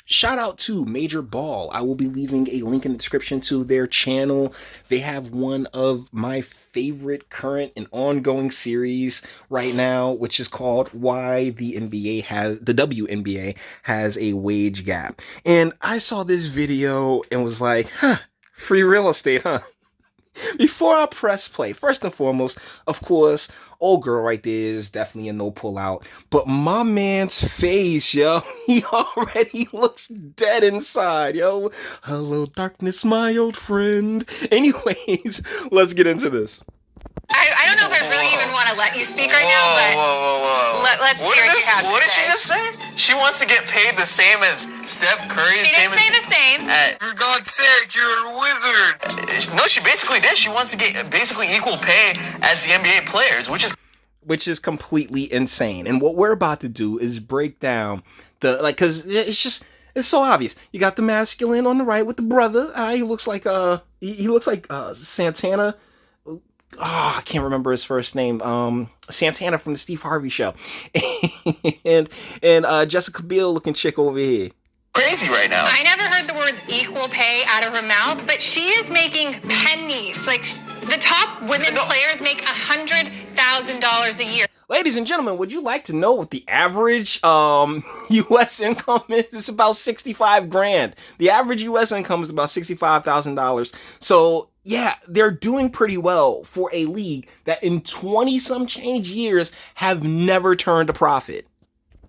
shout out to Major Ball. I will be leaving a link in the description to their channel. They have one of my favorite current and ongoing series right now, which is called Why the WNBA has a Wage Gap. And I saw this video and was like, free real estate, huh? Before I press play, first and foremost, of course, old girl right there is definitely a no pull out. But my man's face, yo, he already looks dead inside, yo. Hello, darkness, my old friend. Anyways, let's get into this. I don't know if I really even want to let you speak right now, but let's hear what you have to say. What did she just say? She wants to get paid the same as Steph Curry. She didn't say the same. For God's sake, you're a wizard. No, she basically did. She wants to get basically equal pay as the NBA players, which is completely insane. And what we're about to do is break down because it's so obvious. You got the masculine on the right with the brother. He looks like he looks like Santana. I can't remember his first name. Santana from the Steve Harvey Show, and Jessica Biel looking chick over here. Crazy right now. I never heard the words equal pay out of her mouth, but she is making pennies. Like the top women players make $100,000 a year. Ladies and gentlemen, would you like to know what the average U.S. income is? It's about 65 grand. The average U.S. income is about $65,000. So yeah, they're doing pretty well for a league that in 20-some change years have never turned a profit.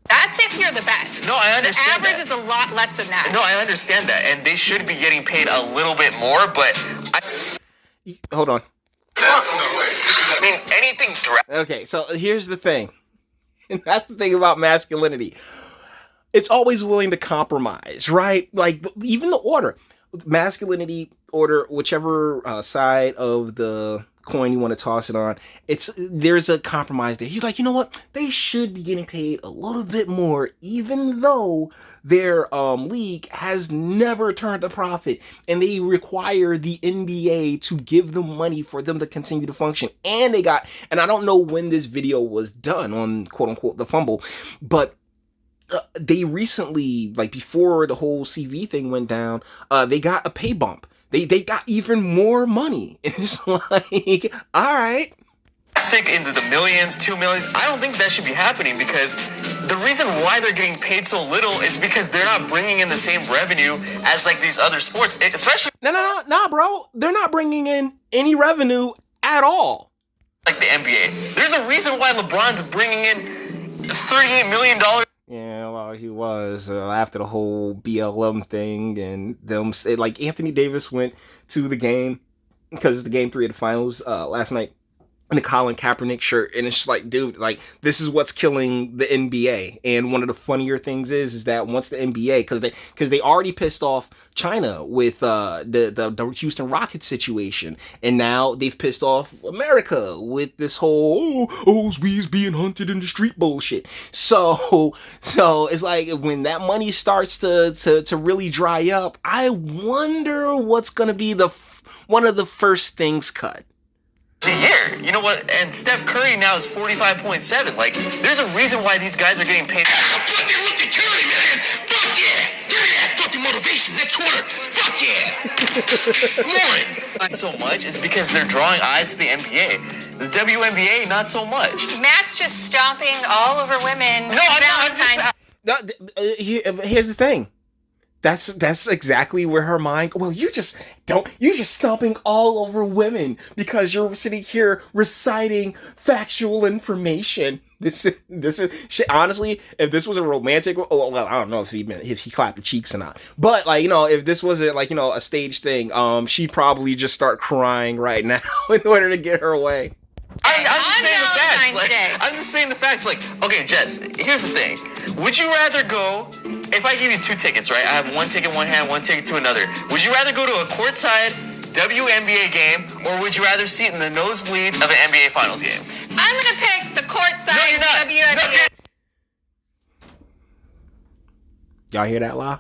That's if you're the best. No, I understand. The average is a lot less than that. No, I understand that, and they should be getting paid a little bit more, but hold on. I mean, anything Okay, so here's the thing. And that's the thing about masculinity. It's always willing to compromise, right? Like, even the order. Masculinity, order, whichever side of the coin you want to toss it on, there's a compromise there. He's like, you know what? They should be getting paid a little bit more, even though their league has never turned a profit, and they require the NBA to give them money for them to continue to function. And I don't know when this video was done on quote unquote the fumble, but they recently, like before the whole CV thing went down, they got a pay bump. They got even more money. And it's like, all right. Sick into the millions, 2 millions. I don't think that should be happening, because the reason why they're getting paid so little is because they're not bringing in the same revenue as like these other sports, especially. No, bro. They're not bringing in any revenue at all. Like the NBA. There's a reason why LeBron's bringing in $38 million. Yeah, well, he was after the whole BLM thing, and them like Anthony Davis went to the game because it's the game 3 of the finals last night in a Colin Kaepernick shirt, and it's just like, dude, like this is what's killing the NBA. And one of the funnier things is that once the NBA, because they already pissed off China with the Houston Rockets situation, and now they've pissed off America with this whole we's being hunted in the street bullshit. So it's like when that money starts to really dry up, I wonder what's gonna be one of the first things cut. A year, you know what? And Steph Curry now is 45.7. Like, there's a reason why these guys are getting paid. Fucking look at Curry, man! Fuck yeah! Give me that fucking motivation next quarter! Fuck yeah! More! Not so much is because they're drawing eyes to the NBA. The WNBA, not so much. Matt's just stomping all over women. No, I'm not. Here's the thing. That's exactly where her mind. Well, you're just stomping all over women because you're sitting here reciting factual information. This is shit. Honestly, if this was a romantic, well, I don't know if he clapped the cheeks or not. But like, you know, if this wasn't like, you know, a stage thing, she'd probably just start crying right now in order to get her way. I'm just saying the facts. Like, I'm just saying the facts. Like, okay, Jess, here's the thing. Would you rather go, if I give you 2 tickets, right? I have 1 ticket in one hand, 1 ticket to another. Would you rather go to a courtside WNBA game, or would you rather sit in the nosebleeds of an NBA Finals game? I'm going to pick the courtside WNBA. Y'all hear that lie?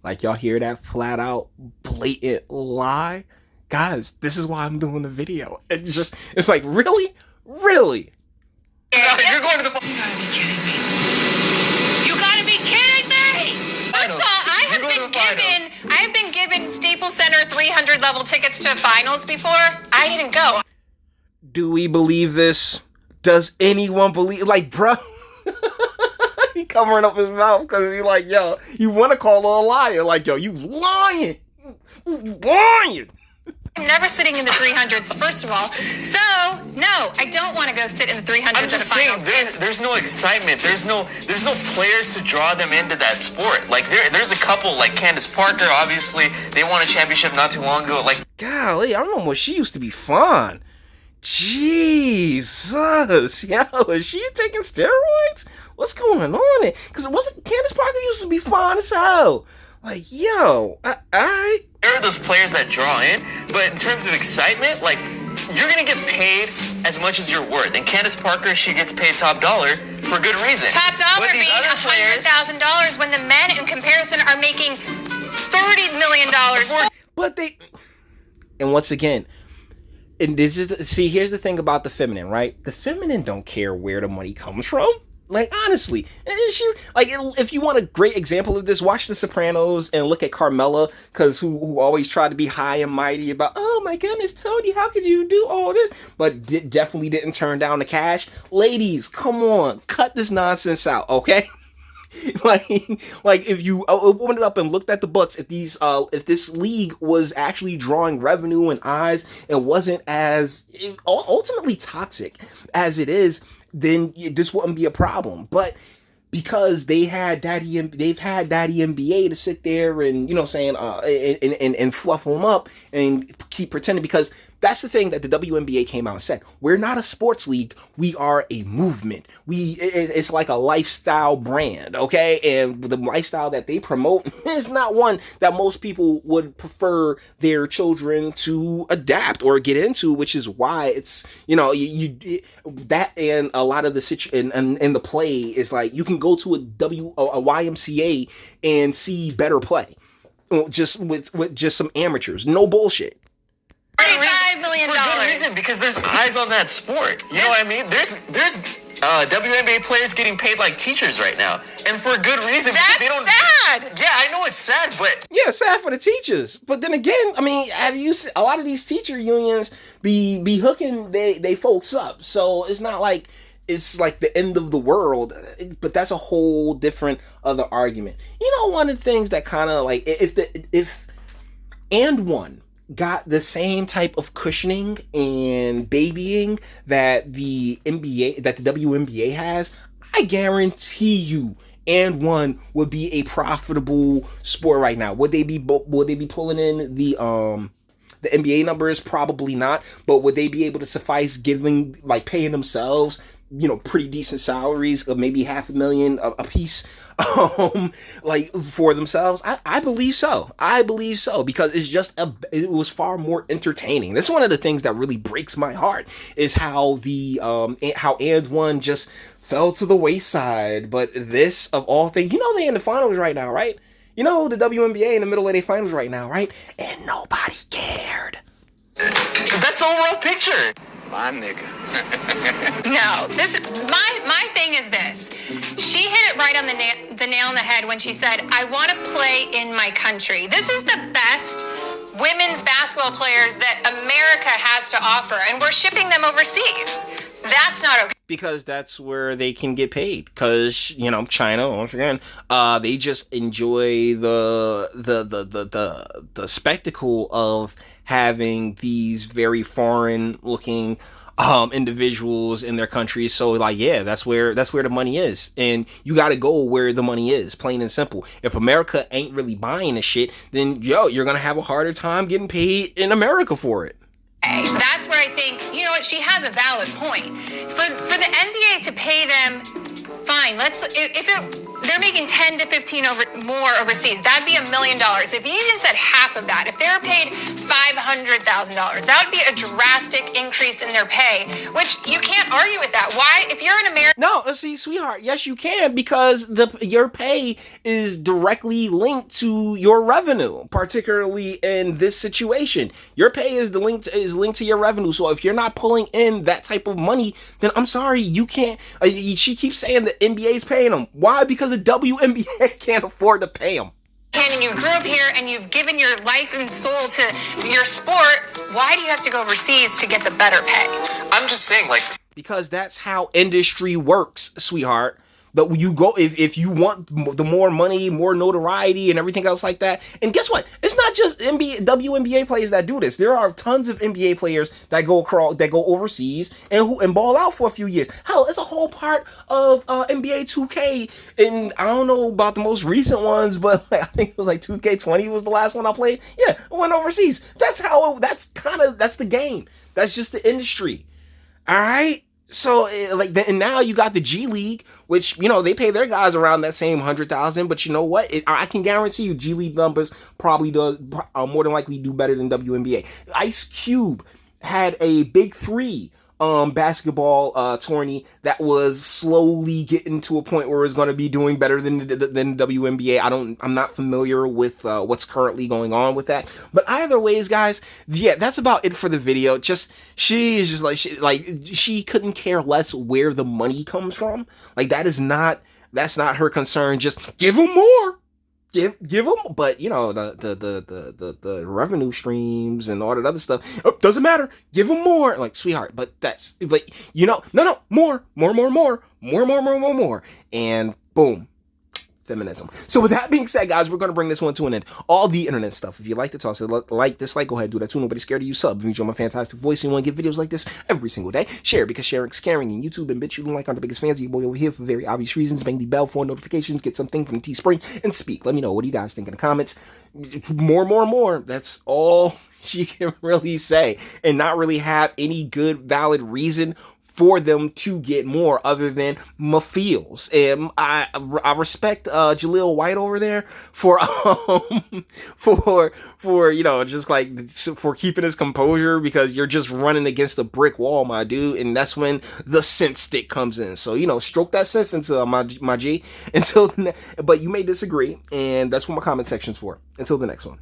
Like, y'all hear that flat out blatant lie? Guys, this is why I'm doing the video. It's like, really? Really? You're going to the... You gotta be kidding me! You gotta be kidding me! First of all, I've been given Staples Center 300 level tickets to finals before. I didn't go. Do we believe this? Does anyone believe? Like, bro, he covering up his mouth because he's like, yo, you want to call her a liar? Like, yo, you lying, you lying. I'm never sitting in the 300s, first of all. So, no, I don't want to go sit in the 300s. I'm just saying, there's no excitement. There's no players to draw them into that sport. Like, there's a couple, like Candace Parker, obviously. They won a championship not too long ago. Like, golly, I remember she used to be fun. Jesus, yo, is she taking steroids? What's going on? Because it wasn't Candace Parker used to be fun as hell. Like, yo, I there are those players that draw in, but in terms of excitement, like, you're gonna get paid as much as you're worth. And Candace Parker, she gets paid top dollar for good reason. Top dollar being $100,000 when the men, in comparison, are making $30 million. But they, and once again, and this is see, here's the thing about the feminine, right? The feminine don't care where the money comes from. Like, honestly, like, if you want a great example of this, watch The Sopranos and look at Carmela, because who always tried to be high and mighty about, oh my goodness, Tony, how could you do all this? But definitely didn't turn down the cash. Ladies, come on, cut this nonsense out, okay? like if you opened it up and looked at the books, if this league was actually drawing revenue and eyes, it wasn't as ultimately toxic as it is, then this wouldn't be a problem. But because they've had Daddy NBA to sit there and, you know, saying and fluff them up and keep pretending, because that's the thing that the WNBA came out and said. We're not a sports league. We are a movement. It's like a lifestyle brand, okay? And the lifestyle that they promote is not one that most people would prefer their children to adapt or get into, which is why it's, you know, that and a lot of the and the play is like, you can go to a YMCA and see better play, just with just some amateurs. No bullshit. $35 million. For good reason, because there's eyes on that sport. You know what I mean? There's WNBA players getting paid like teachers right now, and for good reason. That's they don't, sad. Yeah, I know it's sad, but yeah, sad for the teachers. But then again, I mean, have you seen a lot of these teacher unions be hooking they folks up? So it's not like it's like the end of the world. But that's a whole different other argument. You know, one of the things that kind of like if and one got the same type of cushioning and babying that the WNBA has, I guarantee you, and one would be a profitable sport right now. Would they be pulling in the NBA numbers? Probably not. But would they be able to suffice paying themselves, you know, pretty decent salaries of maybe $500,000 a piece, like for themselves? I believe so. I believe so, because it was far more entertaining. That's one of the things that really breaks my heart, is how how And One just fell to the wayside. But this, of all things, you know, they're in the finals right now, right? You know, the WNBA in the middle of their finals right now, right? And nobody cared. That's the overall picture. My nigga. No, my thing is this. She hit it right on the nail on the head when she said, I want to play in my country. This is the best women's basketball players that America has to offer, and we're shipping them overseas. That's not okay. Because that's where they can get paid. Because, you know, China, once again, they just enjoy the spectacle of having these very foreign looking individuals in their countries. So like, yeah, that's where the money is, and you got to go where the money is, plain and simple. If America ain't really buying the shit, then you're gonna have a harder time getting paid in America for it. That's where I think, you know what, she has a valid point. For the NBA to pay them, fine. They're making 10 to 15 more overseas, that'd be $1 million. If you even said half of that, if they're paid $500,000, that would be a drastic increase in their pay, which you can't argue with that. Why? If you're an American... No, see, sweetheart, yes, you can, because your pay is directly linked to your revenue, particularly in this situation. Your pay is linked to your revenue. So if you're not pulling in that type of money, then I'm sorry, you can't. She keeps saying the NBA is paying them. Why? Because the WNBA can't afford to pay them. and you grew up here and you've given your life and soul to your sport, why do you have to go overseas to get the better pay? I'm just saying, like, because that's how industry works, sweetheart. But you go, if you want the more money, more notoriety, and everything else like that. And guess what? It's not just WNBA players that do this. There are tons of NBA players that go overseas and ball out for a few years. Hell, it's a whole part of NBA 2K. And I don't know about the most recent ones, but I think it was like 2K20 was the last one I played. Yeah, I went overseas. That's the game. That's just the industry. All right. So and now you got the G League, which, you know, they pay their guys around that same 100,000. But you know what? I can guarantee you G League numbers probably more than likely do better than WNBA. Ice Cube had a Big Three basketball tourney that was slowly getting to a point where it's going to be doing better than WNBA. I'm not familiar with what's currently going on with that, but either ways, guys, yeah, that's about it for the video. She couldn't care less where the money comes from. Like, that's not her concern. Just give them more. Give them, but you know, the revenue streams and all that other stuff, doesn't matter. Give them more, like, sweetheart. But you know, no, more, and boom, feminism. So with that being said, guys, we're going to bring this one to an end. All the internet stuff. If you like the toss, dislike, go ahead, do that too. Nobody's scared of you. Sub. If you enjoy my fantastic voice and you want to get videos like this every single day, share, because sharing's caring. And YouTube and Bitchute and like are the biggest fans of you boy over here for very obvious reasons. Bang the bell for notifications, get something from Teespring, and speak. Let me know, what do you guys think in the comments? More. That's all she can really say, and not really have any good valid reason for them to get more other than my feels. And I respect Jaleel White over there for you know, just like for keeping his composure, because you're just running against a brick wall, my dude, and that's when the sense stick comes in. So, you know, stroke that sense into my G. But you may disagree, and that's what my comment section's for. Until the next one.